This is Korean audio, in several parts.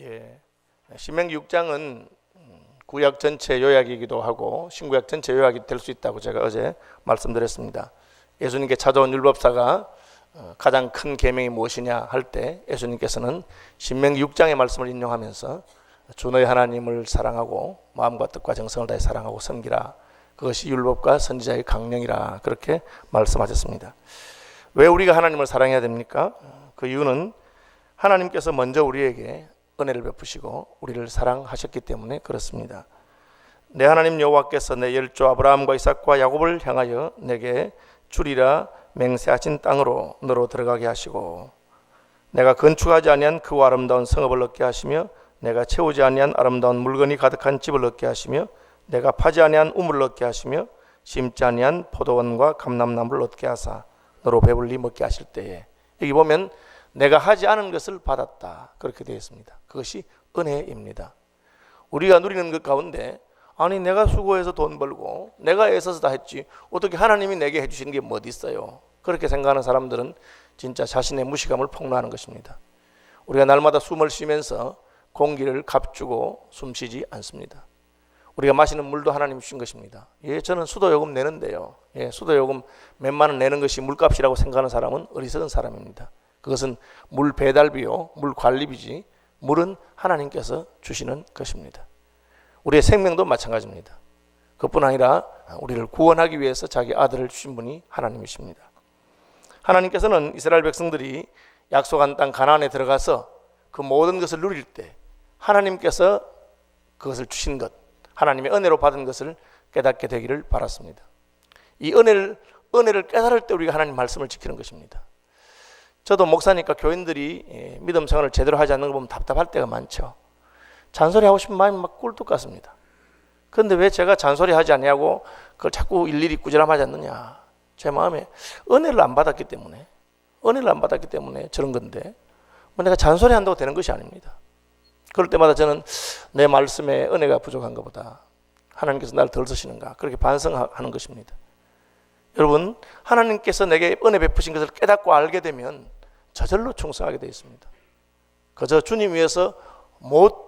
예, 신명기 6장은 구약 전체 요약이기도 하고 신구약 전체 요약이 될 수 있다고 제가 어제 말씀드렸습니다. 예수님께 찾아온 율법사가 가장 큰 계명이 무엇이냐 할 때 예수님께서는 신명기 6장의 말씀을 인용하면서 주 너희 하나님을 사랑하고 마음과 뜻과 정성을 다해 사랑하고 섬기라. 그것이 율법과 선지자의 강령이라. 그렇게 말씀하셨습니다. 왜 우리가 하나님을 사랑해야 됩니까? 그 이유는 하나님께서 먼저 우리에게 은혜를 베푸시고 우리를 사랑하셨기 때문에 그렇습니다. 내 하나님 여호와께서 내 열조 아브라함과 이삭과 야곱을 향하여 내게 주리라 맹세하신 땅으로 너로 들어가게 하시고 내가 건축하지 아니한 그 아름다운 성읍을 얻게 하시며 내가 채우지 아니한 아름다운 물건이 가득한 집을 얻게 하시며 내가 파지 아니한 우물을 얻게 하시며 심지 아니한 포도원과 감람나무를 얻게 하사 너로 배불리 먹게 하실 때에, 여기 보면 내가 하지 않은 것을 받았다 그렇게 되어 있습니다. 그것이 은혜입니다. 우리가 누리는 것 가운데 아니 내가 수고해서 돈 벌고 내가 애써서 다 했지 어떻게 하나님이 내게 해주시는 게 뭐 어디 있어요? 그렇게 생각하는 사람들은 진짜 자신의 무시감을 폭로하는 것입니다. 우리가 날마다 숨을 쉬면서 공기를 값주고 숨쉬지 않습니다. 우리가 마시는 물도 하나님 주신 것입니다. 예, 저는 수도요금 내는데요. 예, 수도요금 몇만 원 내는 것이 물값이라고 생각하는 사람은 어리석은 사람입니다. 그것은 물 배달비요, 물 관리비지 물은 하나님께서 주시는 것입니다. 우리의 생명도 마찬가지입니다. 그뿐 아니라 우리를 구원하기 위해서 자기 아들을 주신 분이 하나님이십니다. 하나님께서는 이스라엘 백성들이 약속한 땅 가나안에 들어가서 그 모든 것을 누릴 때 하나님께서 그것을 주신 것, 하나님의 은혜로 받은 것을 깨닫게 되기를 바랐습니다. 이 은혜를 깨달을 때 우리가 하나님 말씀을 지키는 것입니다. 저도 목사니까 교인들이 믿음 생활을 제대로 하지 않는 거 보면 답답할 때가 많죠. 잔소리하고 싶은 마음이 막 꿀뚝 같습니다. 그런데 왜 제가 잔소리하지 않냐고 그걸 자꾸 일일이 꾸지람하지 않느냐. 제 마음에 은혜를 안 받았기 때문에 저런 건데 뭐 내가 잔소리한다고 되는 것이 아닙니다. 그럴 때마다 저는 내 말씀에 은혜가 부족한가 보다, 하나님께서 나를 덜 쓰시는가 그렇게 반성하는 것입니다. 여러분, 하나님께서 내게 은혜 베푸신 것을 깨닫고 알게 되면 저절로 충성하게 되어 있습니다. 그저 주님 위해서 못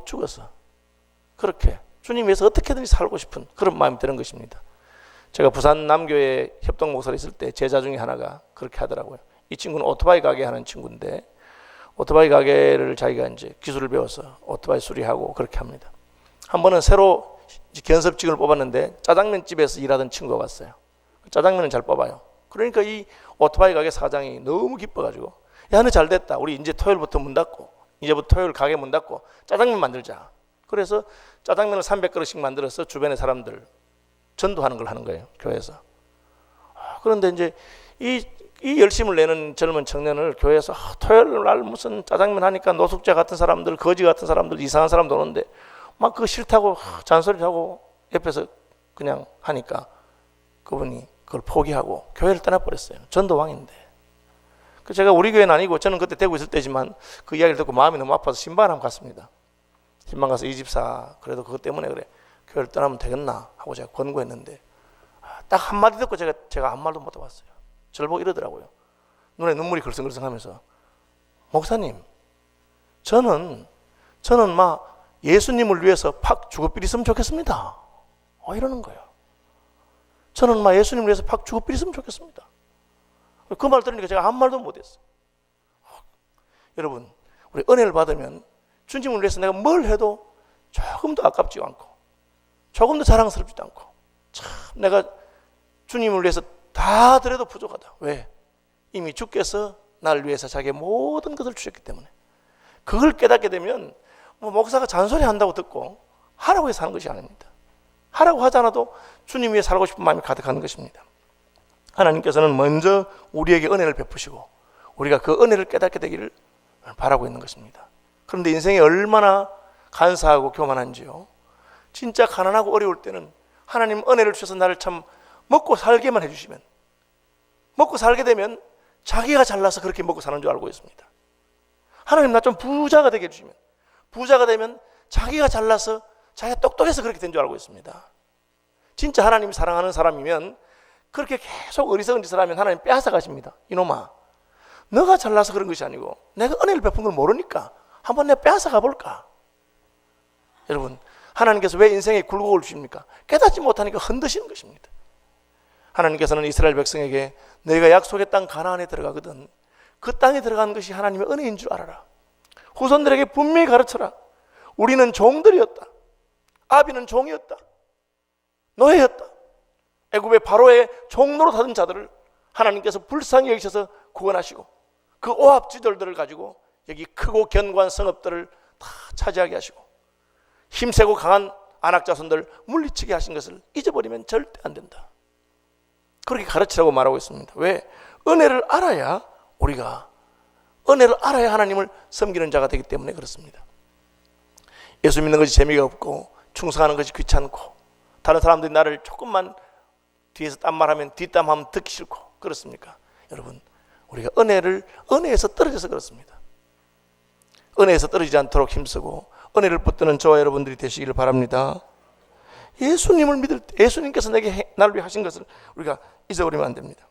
죽어서 그렇게 주님 위해서 어떻게든지 살고 싶은 그런 마음이 드는 것입니다. 제가 부산 남교회 협동 목사로 있을 때 제자 중에 하나가 그렇게 하더라고요. 이 친구는 오토바이 가게 하는 친구인데 오토바이 가게를 자기가 이제 기술을 배워서 오토바이 수리하고 그렇게 합니다. 한 번은 새로 견섭직을 뽑았는데 짜장면 집에서 일하던 친구가 왔어요. 짜장면은 잘 뽑아요. 그러니까 이 오토바이 가게 사장이 너무 기뻐가지고 야, 너 잘 됐다. 우리 이제 토요일부터 문 닫고 이제부터 토요일 가게 문 닫고 짜장면 만들자. 그래서 짜장면을 300그릇씩 만들어서 주변의 사람들 전도하는 걸 하는 거예요, 교회에서. 그런데 이제 이 열심을 내는 젊은 청년을 교회에서 토요일 날 무슨 짜장면 하니까 노숙자 같은 사람들, 거지 같은 사람들, 이상한 사람들 오는데 막 그거 싫다고 잔소리를 하고 옆에서 그냥 하니까 그분이 그걸 포기하고 교회를 떠나버렸어요. 전도왕인데. 제가 우리 교회는 아니고 저는 그때 대구 있을 때지만 그 이야기를 듣고 마음이 너무 아파서 신방 한번 갔습니다. 신방 가서 이 집사 그래도 그것 때문에 그래 교회를 떠나면 되겠나 하고 제가 권고했는데 딱 한마디 듣고 제가 아무 말도 못 해봤어요. 저를 보고 이러더라고요. 눈에 눈물이 글썽글썽하면서 목사님, 저는 막 예수님을 위해서 팍 죽어버렸으면 좋겠습니다. 이러는 거예요. 저는 막 예수님을 위해서 팍 죽어버렸으면 좋겠습니다. 그 말 들으니까 제가 아무 말도 못했어요. 여러분, 우리 은혜를 받으면 주님을 위해서 내가 뭘 해도 조금도 아깝지도 않고 조금도 자랑스럽지도 않고 참 내가 주님을 위해서 다 드려도 부족하다. 왜? 이미 주께서 나를 위해서 자기의 모든 것을 주셨기 때문에. 그걸 깨닫게 되면 목사가 잔소리 한다고 듣고 하라고 해서 하는 것이 아닙니다. 하라고 하지 않아도 주님 위해 살고 싶은 마음이 가득한 것입니다. 하나님께서는 먼저 우리에게 은혜를 베푸시고 우리가 그 은혜를 깨닫게 되기를 바라고 있는 것입니다. 그런데 인생이 얼마나 간사하고 교만한지요. 진짜 가난하고 어려울 때는 하나님 은혜를 주셔서 나를 참 먹고 살게만 해주시면, 먹고 살게 되면 자기가 잘나서 그렇게 먹고 사는 줄 알고 있습니다. 하나님 나 좀 부자가 되게 해주시면, 부자가 되면 자기가 잘나서 자기가 똑똑해서 그렇게 된 줄 알고 있습니다. 진짜 하나님 사랑하는 사람이면 그렇게 계속 어리석은 짓을 하면 하나님 빼앗아 가십니다. 이놈아, 너가 잘나서 그런 것이 아니고 내가 은혜를 베푼 걸 모르니까 한번 내가 빼앗아 가볼까? 여러분, 하나님께서 왜 인생에 굴곡을 주십니까? 깨닫지 못하니까 흔드시는 것입니다. 하나님께서는 이스라엘 백성에게 너희가 약속의 땅 가나안에 들어가거든 그 땅에 들어가는 것이 하나님의 은혜인 줄 알아라. 후손들에게 분명히 가르쳐라. 우리는 종들이었다. 아비는 종이었다. 노예였다. 애굽의 바로의 종로로 타던 자들을 하나님께서 불쌍히 여기셔서 구원하시고 그 오합지졸들을 가지고 여기 크고 견고한 성읍들을 다 차지하게 하시고 힘세고 강한 안악자손들 물리치게 하신 것을 잊어버리면 절대 안 된다. 그렇게 가르치라고 말하고 있습니다. 왜? 은혜를 알아야 우리가 은혜를 알아야 하나님을 섬기는 자가 되기 때문에 그렇습니다. 예수 믿는 것이 재미가 없고 충성하는 것이 귀찮고 다른 사람들이 나를 조금만 뒤에서 딴말하면 뒷담하면 듣기 싫고 그렇습니까? 여러분, 우리가 은혜에서 떨어져서 그렇습니다. 은혜에서 떨어지지 않도록 힘쓰고 은혜를 붙드는 저와 여러분들이 되시기를 바랍니다. 예수님을 믿을 때 예수님께서 나를 위해 하신 것을 우리가 잊어버리면 안 됩니다.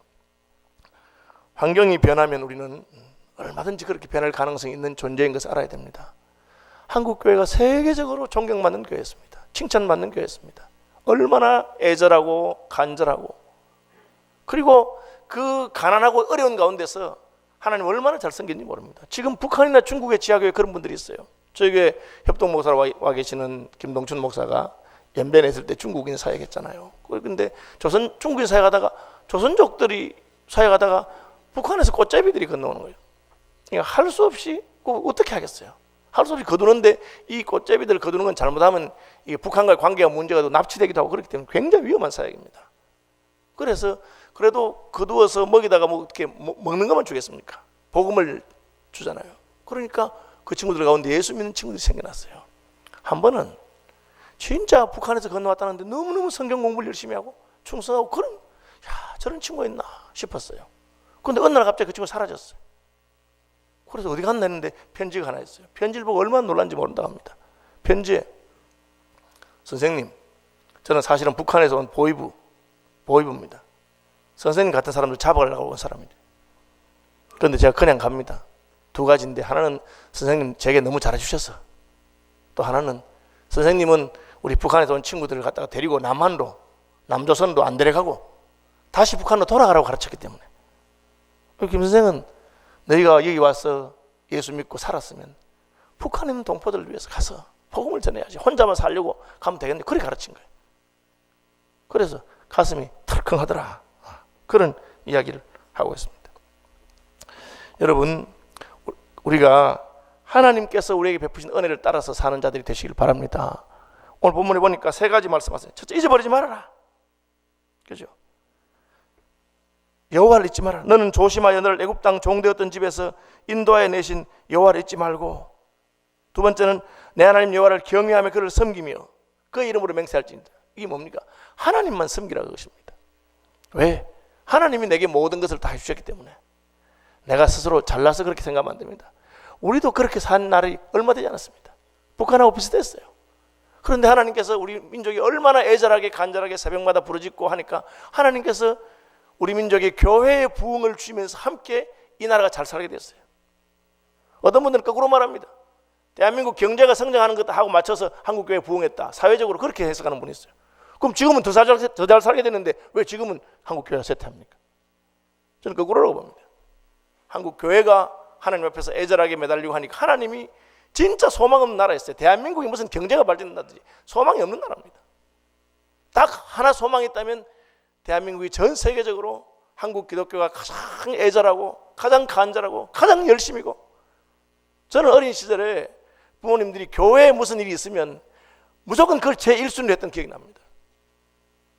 환경이 변하면 우리는 얼마든지 그렇게 변할 가능성이 있는 존재인 것을 알아야 됩니다. 한국교회가 세계적으로 존경받는 교회였습니다. 칭찬받는 교회였습니다. 얼마나 애절하고 간절하고 그리고 그 가난하고 어려운 가운데서 하나님 얼마나 잘 섬겼는지 모릅니다. 지금 북한이나 중국의 지하교회 그런 분들이 있어요. 저희 교회 협동 목사로 와 계시는 김동춘 목사가 연변에 있을 때 중국인 사역했잖아요. 그런데 중국인 사역하다가 조선족들이 사역하다가 북한에서 꽃제비들이 건너오는 거예요. 그러니까 할 수 없이 어떻게 하겠어요? 할 수 없이 거두는데 이 꽃제비들을 거두는 건 잘못하면 이게 북한과의 관계가 문제가 되고 납치되기도 하고 그렇기 때문에 굉장히 위험한 사역입니다. 그래서 그래도 거두어서 먹이다가 뭐 어떻게 먹는 것만 주겠습니까? 복음을 주잖아요. 그러니까 그 친구들 가운데 예수 믿는 친구들이 생겨났어요. 한 번은 진짜 북한에서 건너왔다는데 너무너무 성경 공부를 열심히 하고 충성하고 그런 저런 친구가 있나 싶었어요. 그런데 어느 날 갑자기 그 친구가 사라졌어요. 그래서 어디 갔나 했는데 편지가 하나 있어요. 편지를 보고 얼마나 놀란지 모른다고 합니다. 편지에 선생님, 저는 사실은 북한에서 온 보이부입니다. 선생님 같은 사람들 잡아가려고 온 사람이에요. 그런데 제가 그냥 갑니다. 두 가지인데 하나는 선생님 제게 너무 잘해주셔서 또 하나는 선생님은 우리 북한에서 온 친구들을 갖다가 데리고 남한로 남조선도 안 데려가고 다시 북한으로 돌아가라고 가르쳤기 때문에 김 선생은 너희가 여기 와서 예수 믿고 살았으면 북한에 있는 동포들을 위해서 가서 복음을 전해야지 혼자만 살려고 가면 되겠네. 그렇게 가르친 거예요. 그래서 가슴이 털컹하더라. 그런 이야기를 하고 있습니다. 여러분, 우리가 하나님께서 우리에게 베푸신 은혜를 따라서 사는 자들이 되시길 바랍니다. 오늘 본문에 보니까 세 가지 말씀하세요. 첫째, 잊어버리지 말아라. 그죠? 여호와를 잊지 마라. 너는 조심하여 너를 애굽 땅 종되었던 집에서 인도하여 내신 여호와를 잊지 말고. 두 번째는 내 하나님 여호와를 경외하며 그를 섬기며 그 이름으로 맹세할지니라. 이게 뭡니까? 하나님만 섬기라 그것입니다. 왜? 하나님이 내게 모든 것을 다 해주셨기 때문에. 내가 스스로 잘나서 그렇게 생각하면 안 됩니다. 우리도 그렇게 산 날이 얼마 되지 않았습니다. 북한하고 비슷했어요. 그런데 하나님께서 우리 민족이 얼마나 애절하게 간절하게 새벽마다 부르짖고 하니까 하나님께서 우리 민족의 교회의 부흥을 주시면서 함께 이 나라가 잘 살게 됐어요. 어떤 분들은 거꾸로 말합니다. 대한민국 경제가 성장하는 것하고 맞춰서 한국교회 부흥했다. 사회적으로 그렇게 해석하는 분이 있어요. 그럼 지금은 더 잘 살게 됐는데 왜 지금은 한국교회가 쇠퇴합니까? 저는 거꾸로라고 봅니다. 한국교회가 하나님 앞에서 애절하게 매달리고 하니까 하나님이 진짜 소망 없는 나라였어요. 대한민국이 무슨 경제가 발전된다든지 소망이 없는 나라입니다. 딱 하나 소망이 있다면 대한민국이 전 세계적으로 한국 기독교가 가장 애절하고 가장 간절하고 가장 열심이고 저는 어린 시절에 부모님들이 교회에 무슨 일이 있으면 무조건 그걸 제 1순위로 했던 기억이 납니다.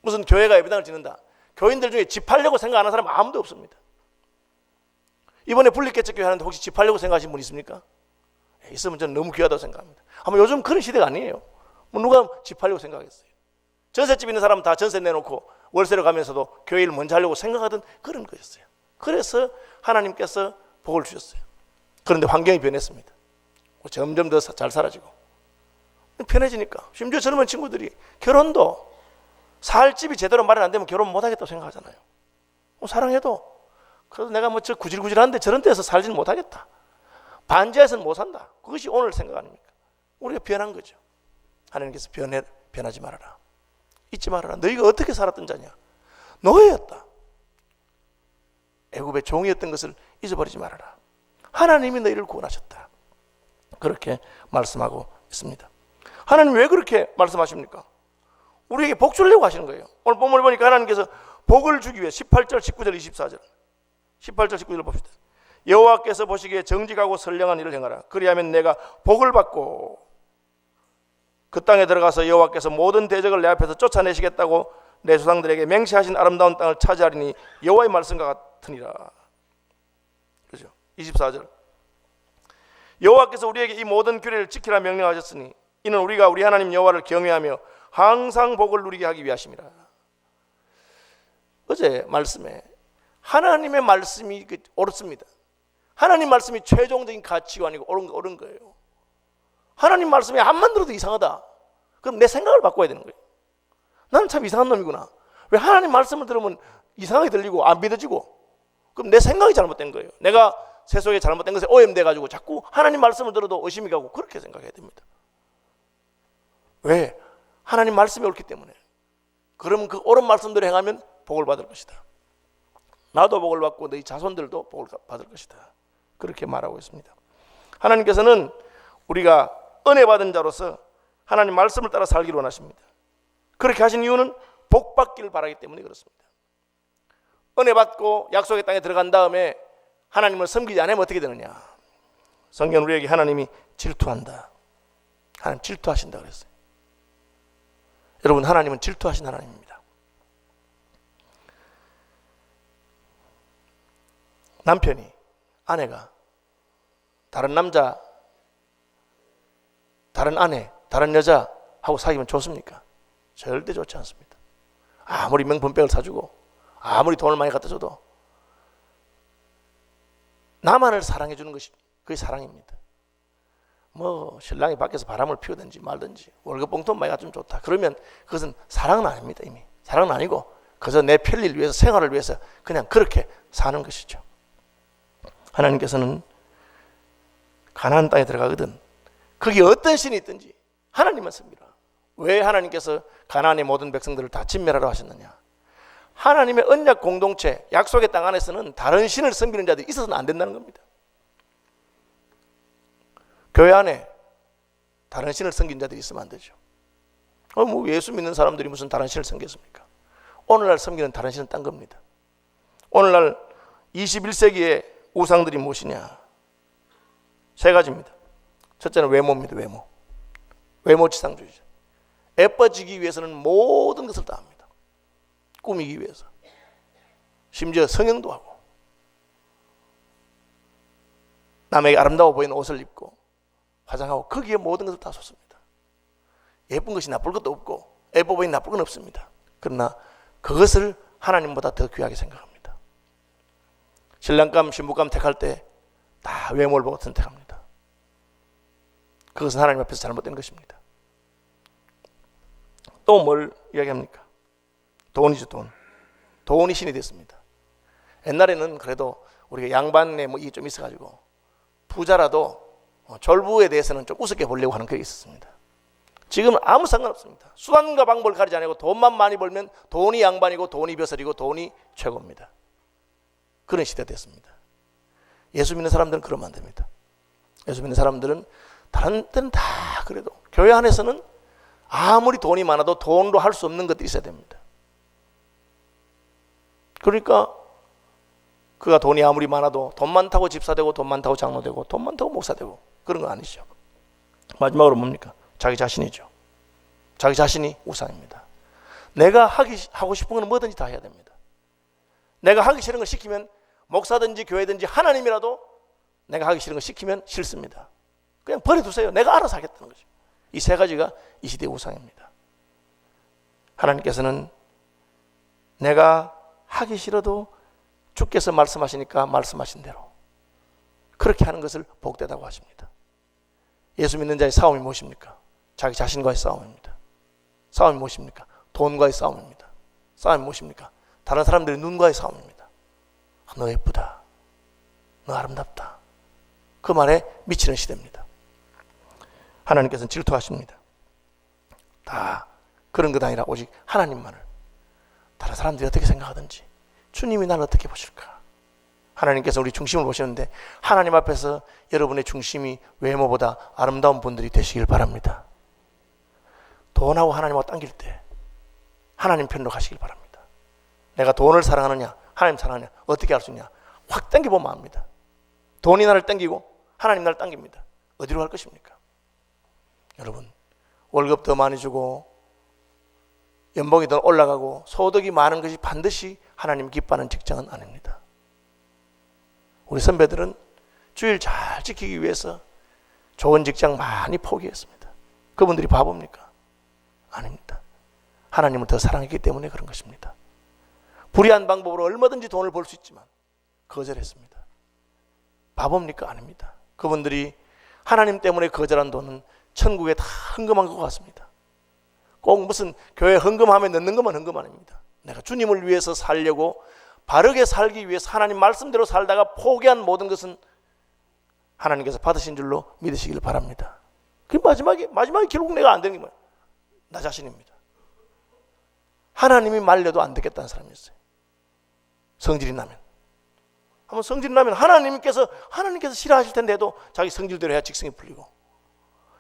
무슨 교회가 예배당을 짓는다. 교인들 중에 집하려고 생각하는 사람 아무도 없습니다. 이번에 분립개척교회 하는데 혹시 집하려고 생각하시는 분 있습니까? 있으면 저는 너무 귀하다고 생각합니다. 아마 요즘 그런 시대가 아니에요. 뭐 누가 집하려고 생각하겠어요. 전셋집 있는 사람은 다 전세 내놓고 월세로 가면서도 교회를 먼저 하려고 생각하던 그런 거였어요. 그래서 하나님께서 복을 주셨어요. 그런데 환경이 변했습니다. 점점 더 잘 살아지고 편해지니까 심지어 젊은 친구들이 결혼도 살 집이 제대로 마련 안 되면 결혼 못 하겠다고 생각하잖아요. 사랑해도 그래도 내가 뭐 저 구질구질한데 저런 데서 살지는 못하겠다. 반지하에서는 못 산다. 그것이 오늘 생각 아닙니까? 우리가 변한 거죠. 하나님께서 변하지 말아라. 잊지 말아라. 너희가 어떻게 살았던 자냐. 노예였다. 애굽의 종이었던 것을 잊어버리지 말아라. 하나님이 너희를 구원하셨다. 그렇게 말씀하고 있습니다. 하나님 왜 그렇게 말씀하십니까? 우리에게 복 주려고 하시는 거예요. 오늘 본문을 보니까 하나님께서 복을 주기 위해 18절, 19절, 24절 18절, 19절 봅시다. 여호와께서 보시기에 정직하고 선량한 일을 행하라. 그리하면 내가 복을 받고 그 땅에 들어가서 여호와께서 모든 대적을 내 앞에서 쫓아내시겠다고 내 조상들에게 맹세하신 아름다운 땅을 차지하리니 여호와의 말씀과 같으니라. 그렇죠? 24절. 여호와께서 우리에게 이 모든 규례를 지키라 명령하셨으니 이는 우리가 우리 하나님 여호와를 경외하며 항상 복을 누리게 하기 위하심이라. 어제 말씀에 하나님의 말씀이 옳습니다. 하나님 말씀이 최종적인 가치관이고 옳은 거예요. 하나님 말씀이 한만 들어도 이상하다. 그럼 내 생각을 바꿔야 되는 거예요. 나는 참 이상한 놈이구나. 왜 하나님 말씀을 들으면 이상하게 들리고 안 믿어지고, 그럼 내 생각이 잘못된 거예요. 내가 세속에 잘못된 것에 오염돼가지고 자꾸 하나님 말씀을 들어도 의심이 가고 그렇게 생각해야 됩니다. 왜? 하나님 말씀이 옳기 때문에. 그러면 그 옳은 말씀대로 행하면 복을 받을 것이다. 나도 복을 받고 너희 자손들도 복을 받을 것이다. 그렇게 말하고 있습니다. 하나님께서는 우리가 은혜 받은 자로서 하나님 말씀을 따라 살기를 원하십니다. 그렇게 하신 이유는 복 받기를 바라기 때문에 그렇습니다. 은혜 받고 약속의 땅에 들어간 다음에 하나님을 섬기지 않으면 어떻게 되느냐. 성경 우리에게 하나님이 질투한다. 하나님 질투하신다 그랬어요. 여러분, 하나님은 질투하신 하나님입니다. 남편이, 아내가 다른 남자, 다른 아내, 다른 여자하고 사귀면 좋습니까? 절대 좋지 않습니다. 아무리 명품백을 사주고 아무리 돈을 많이 갖다 줘도 나만을 사랑해 주는 것이 그게 사랑입니다. 뭐 신랑이 밖에서 바람을 피우든지 말든지 월급 봉투 많이 갖주면 좋다. 그러면 그것은 사랑은 아닙니다. 이미 사랑은 아니고 그저 내 편리를 위해서, 생활을 위해서 그냥 그렇게 사는 것이죠. 하나님께서는 가나안 땅에 들어가거든 거기 어떤 신이 있든지 하나님만 섬기라. 왜 하나님께서 가나안의 모든 백성들을 다 진멸하라 하셨느냐. 하나님의 언약 공동체, 약속의 땅 안에서는 다른 신을 섬기는 자들이 있어서는 안 된다는 겁니다. 교회 안에 다른 신을 섬기는 자들이 있으면 안 되죠. 뭐 예수 믿는 사람들이 무슨 다른 신을 섬겼습니까? 오늘날 섬기는 다른 신은 딴 겁니다. 오늘날 21세기의 우상들이 무엇이냐? 세 가지입니다. 첫째는 외모입니다. 외모지상주의죠. 예뻐지기 위해서는 모든 것을 다 합니다. 꾸미기 위해서. 심지어 성형도 하고 남에게 아름다워 보이는 옷을 입고 화장하고 거기에 모든 것을 다 쏟습니다. 예쁜 것이 나쁠 것도 없고 예뻐 보이는 나쁠 건 없습니다. 그러나 그것을 하나님보다 더 귀하게 생각합니다. 신랑감 신부감 택할 때 다 외모를 보고 선택합니다. 그것은 하나님 앞에서 잘못된 것입니다. 또 뭘 이야기합니까? 돈이죠. 돈이 신이 됐습니다. 옛날에는 그래도 우리가 양반에 뭐 이게 좀 있어가지고 부자라도 졸부에 대해서는 좀 우습게 보려고 하는 그게 있었습니다. 지금은 아무 상관없습니다. 수단과 방법을 가리지 않고 돈만 많이 벌면 돈이 양반이고 돈이 벼슬이고 돈이 최고입니다. 그런 시대가 됐습니다. 예수 믿는 사람들은 그러면 안 됩니다. 예수 믿는 사람들은 다른 데는 다 그래도 교회 안에서는 아무리 돈이 많아도 돈으로 할 수 없는 것들이 있어야 됩니다. 그러니까 그가 돈이 아무리 많아도 돈 많다고 집사되고 돈 많다고 장로되고 돈 많다고 목사되고 그런 거 아니죠. 마지막으로 뭡니까? 자기 자신이죠. 자기 자신이 우상입니다. 내가 하고 싶은 건 뭐든지 다 해야 됩니다. 내가 하기 싫은 걸 시키면 목사든지 교회든지 하나님이라도 내가 하기 싫은 걸 시키면 싫습니다. 그냥 버려두세요. 내가 알아서 하겠다는 거죠. 이 세 가지가 이 시대의 우상입니다. 하나님께서는 내가 하기 싫어도 주께서 말씀하시니까 말씀하신 대로 그렇게 하는 것을 복되다고 하십니다. 예수 믿는 자의 싸움이 무엇입니까? 자기 자신과의 싸움입니다. 싸움이 무엇입니까? 돈과의 싸움입니다. 싸움이 무엇입니까? 다른 사람들의 눈과의 싸움입니다. 너 예쁘다. 너 아름답다. 그 말에 미치는 시대입니다. 하나님께서는 질투하십니다. 다 그런 것 아니라 오직 하나님만을, 다른 사람들이 어떻게 생각하든지 주님이 나를 어떻게 보실까. 하나님께서 우리 중심을 보시는데 하나님 앞에서 여러분의 중심이 외모보다 아름다운 분들이 되시길 바랍니다. 돈하고 하나님하고 당길 때 하나님 편으로 가시길 바랍니다. 내가 돈을 사랑하느냐 하나님 사랑하느냐 어떻게 알 수 있냐, 확 당겨보면 압니다. 돈이 나를 당기고 하나님 나를 당깁니다. 어디로 갈 것입니까? 여러분, 월급 더 많이 주고 연봉이 더 올라가고 소득이 많은 것이 반드시 하나님 기뻐하는 직장은 아닙니다. 우리 선배들은 주일 잘 지키기 위해서 좋은 직장 많이 포기했습니다. 그분들이 바보입니까? 아닙니다. 하나님을 더 사랑했기 때문에 그런 것입니다. 불의한 방법으로 얼마든지 돈을 벌 수 있지만 거절했습니다. 바보입니까? 아닙니다. 그분들이 하나님 때문에 거절한 돈은 천국에 다 헌금한 것 같습니다. 꼭 무슨 교회 헌금함에 넣는 것만 헌금 아닙니다. 내가 주님을 위해서 살려고, 바르게 살기 위해서 하나님 말씀대로 살다가 포기한 모든 것은 하나님께서 받으신 줄로 믿으시길 바랍니다. 그 마지막에 결국 내가 안 되는 게 뭐예요? 나 자신입니다. 하나님이 말려도 안 되겠다는 사람이 있어요. 성질이 나면. 한번 성질이 나면 하나님께서 싫어하실 텐데도 자기 성질대로 해야 직성이 풀리고,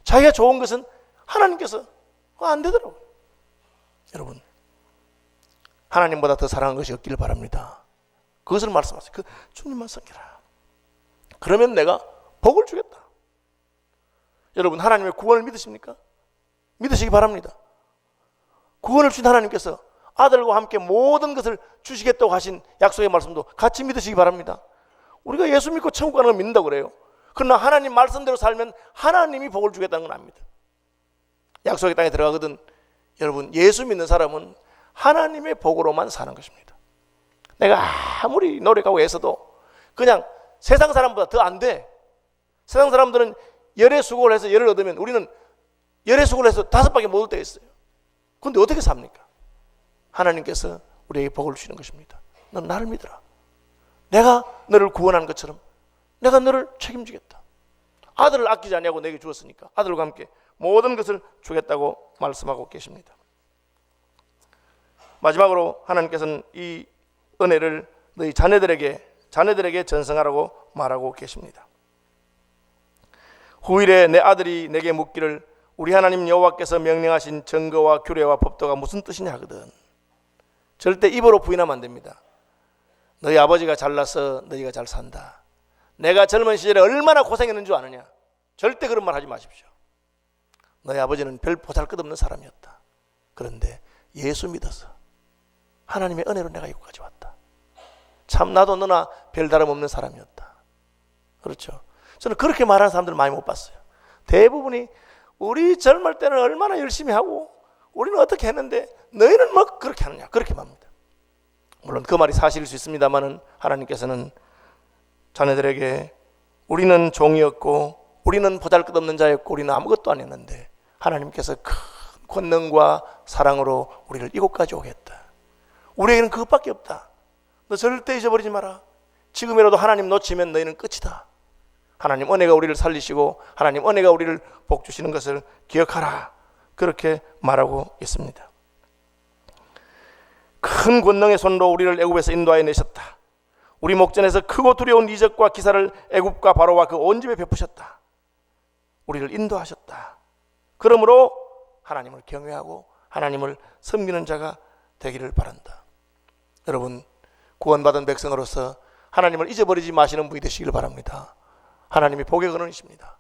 자기가 좋은 것은 하나님께서 안 되더라고요. 여러분, 하나님보다 더 사랑하는 것이 없기를 바랍니다. 그것을 말씀하세요. 그 주님만 섬기라. 그러면 내가 복을 주겠다. 여러분, 하나님의 구원을 믿으십니까? 믿으시기 바랍니다. 구원을 주신 하나님께서 아들과 함께 모든 것을 주시겠다고 하신 약속의 말씀도 같이 믿으시기 바랍니다. 우리가 예수 믿고 천국 가는 걸 믿는다고 그래요. 그러나 하나님 말씀대로 살면 하나님이 복을 주겠다는 건 압니다. 약속의 땅에 들어가거든 여러분, 예수 믿는 사람은 하나님의 복으로만 사는 것입니다. 내가 아무리 노력하고 애써도 그냥 세상 사람보다 더 안 돼. 세상 사람들은 열의 수고를 해서 열을 얻으면 우리는 열의 수고를 해서 5밖에 못 얻을 때가 있어요. 그런데 어떻게 삽니까? 하나님께서 우리에게 복을 주시는 것입니다. 넌 나를 믿어라. 내가 너를 구원한 것처럼 내가 너를 책임지겠다. 아들을 아끼지 아니하고 내게 주었으니까 아들과 함께 모든 것을 주겠다고 말씀하고 계십니다. 마지막으로 하나님께서는 이 은혜를 너희 자녀들에게 전승하라고 말하고 계십니다. 후일에 내 아들이 내게 묻기를 우리 하나님 여호와께서 명령하신 증거와 규례와 법도가 무슨 뜻이냐 하거든. 절대 입으로 부인하면 안 됩니다. 너희 아버지가 잘나서 너희가 잘 산다. 내가 젊은 시절에 얼마나 고생했는 줄 아느냐. 절대 그런 말 하지 마십시오. 너희 아버지는 별 보잘것없는 사람이었다. 그런데 예수 믿어서 하나님의 은혜로 내가 여기까지 왔다. 참 나도 너나 별 다름없는 사람이었다. 그렇죠. 저는 그렇게 말하는 사람들 많이 못 봤어요. 대부분이 우리 젊을 때는 얼마나 열심히 하고 우리는 어떻게 했는데 너희는 뭐 그렇게 하느냐, 그렇게 말합니다. 물론 그 말이 사실일 수 있습니다만은 하나님께서는 자녀들에게 우리는 종이었고 우리는 보잘것없는 자였고 우리는 아무것도 안 했는데 하나님께서 큰 권능과 사랑으로 우리를 이곳까지 오게 했다. 우리에게는 그것밖에 없다. 너 절대 잊어버리지 마라. 지금이라도 하나님 놓치면 너희는 끝이다. 하나님 은혜가 우리를 살리시고 하나님 은혜가 우리를 복 주시는 것을 기억하라. 그렇게 말하고 있습니다. 큰 권능의 손으로 우리를 애굽에서 인도하여 내셨다. 우리 목전에서 크고 두려운 이적과 기사를 애굽과 바로와 그 온 집에 베푸셨다. 우리를 인도하셨다. 그러므로 하나님을 경외하고 하나님을 섬기는 자가 되기를 바란다. 여러분, 구원받은 백성으로서 하나님을 잊어버리지 마시는 분이 되시길 바랍니다. 하나님이 복의 근원이십니다.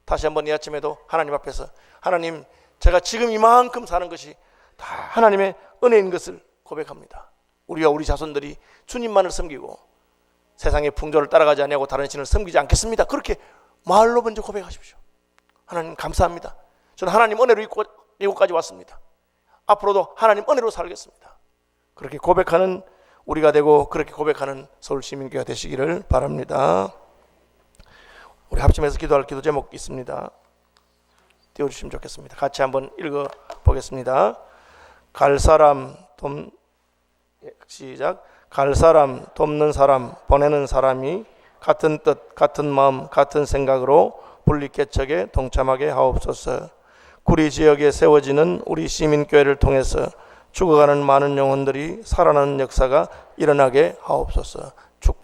다시 한번 이 아침에도 하나님 앞에서 하나님, 제가 지금 이만큼 사는 것이 다 하나님의 은혜인 것을 고백합니다. 우리와 우리 자손들이 주님만을 섬기고 세상의 풍조를 따라가지 아니하고 다른 신을 섬기지 않겠습니다. 그렇게 말로 먼저 고백하십시오. 하나님 감사합니다. 저는 하나님 은혜로 이곳까지 왔습니다. 앞으로도 하나님 은혜로 살겠습니다. 그렇게 고백하는 우리가 되고 그렇게 고백하는 서울시민교회가 되시기를 바랍니다. 우리 합심해서 기도할 기도 제목 있습니다. 띄워주시면 좋겠습니다. 같이 한번 읽어보겠습니다. 갈 사람 시작. 갈 사람 돕는 사람 보내는 사람이 같은 뜻, 같은 마음, 같은 생각으로 분리개척에 동참하게 하옵소서. 구리 지역에 세워지는 우리 시민교회를 통해서 죽어가는 많은 영혼들이 살아나는 역사가 일어나게 하옵소서. 축복.